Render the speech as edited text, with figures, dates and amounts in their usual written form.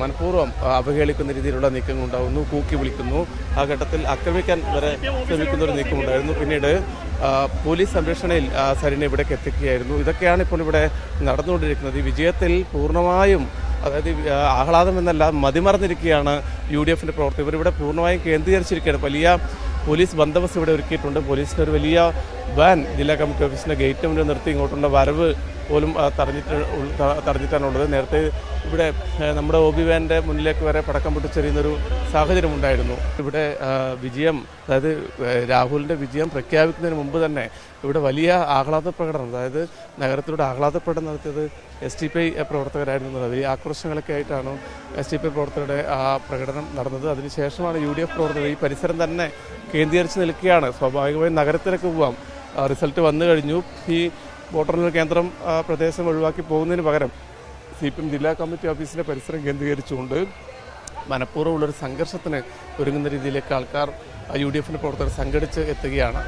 മനഃപൂർവ്വം അവഹേളിക്കുന്ന രീതിയിലുള്ള നീക്കങ്ങൾ ഉണ്ടാകുന്നു, കൂക്കി വിളിക്കുന്നു. ആ ഘട്ടത്തിൽ ആക്രമിക്കാൻ വരെ ശ്രമിക്കുന്ന ഒരു നീക്കമുണ്ടായിരുന്നു. പിന്നീട് പോലീസ് സംരക്ഷണയിൽ സരിനെ ഇവിടേക്ക് എത്തിക്കുകയായിരുന്നു. ഇതൊക്കെയാണ് ഇപ്പോൾ ഇവിടെ നടന്നുകൊണ്ടിരിക്കുന്നത്. ഈ വിജയത്തിൽ പൂർണ്ണമായും, അതായത് ആഹ്ലാദം എന്നല്ല, മതിമറന്നിരിക്കുകയാണ് UDF പ്രവർത്തകർ. ഇവരിവിടെ പൂർണ്ണമായും കേന്ദ്രീകരിച്ചിരിക്കുകയാണ്. വലിയ പോലീസ് ബന്ദോബസ്ത് ഇവിടെ ഒരുക്കിയിട്ടുണ്ട്. പോലീസിന് ഒരു വലിയ വാൻ ജില്ലാ കമ്മിറ്റി ഓഫീസിൻ്റെ ഗേറ്റ് മുന്നിൽ നിർത്തി ഇങ്ങോട്ടുള്ള വരവ് പോലും തടഞ്ഞിട്ടാണുള്ളത്. നേരത്തെ ഇവിടെ നമ്മുടെ OB വാൻ്റെ മുന്നിലേക്ക് വരെ പടക്കം പൊട്ടിച്ചെറിയുന്നൊരു സാഹചര്യം ഉണ്ടായിരുന്നു. ഇവിടെ വിജയം, അതായത് രാഹുലിൻ്റെ വിജയം പ്രഖ്യാപിക്കുന്നതിന് മുമ്പ് തന്നെ ഇവിടെ വലിയ ആഹ്ലാദ പ്രകടനം, അതായത് നഗരത്തിലൂടെ ആഹ്ലാദ പ്രകടനം നടത്തിയത് SDPI പ്രവർത്തകരായിരുന്നു. വലിയ ആക്രോശങ്ങളൊക്കെ ആയിട്ടാണ് SDPI പ്രവർത്തകരുടെ ആ പ്രകടനം നടന്നത്. അതിനുശേഷമാണ് UDF പ്രവർത്തകർ ഈ പരിസരം തന്നെ കേന്ദ്രീകരിച്ച് നിൽക്കുകയാണ്. സ്വാഭാവികമായും നഗരത്തിലേക്ക് പോവാം. റിസൾട്ട് വന്നു കഴിഞ്ഞു. ഈ വോട്ടെണ്ണൽ കേന്ദ്രം പ്രദേശം ഒഴിവാക്കി പോകുന്നതിന് പകരം CPM ജില്ലാ കമ്മിറ്റി ഓഫീസിൻ്റെ പരിസരം കേന്ദ്രീകരിച്ചുകൊണ്ട് മനഃപൂർവ്വമുള്ളൊരു സംഘർഷത്തിന് ഒരുങ്ങുന്ന രീതിയിലേക്ക് ആൾക്കാർ UDF പ്രവർത്തകർ സംഘടിച്ച് എത്തുകയാണ്.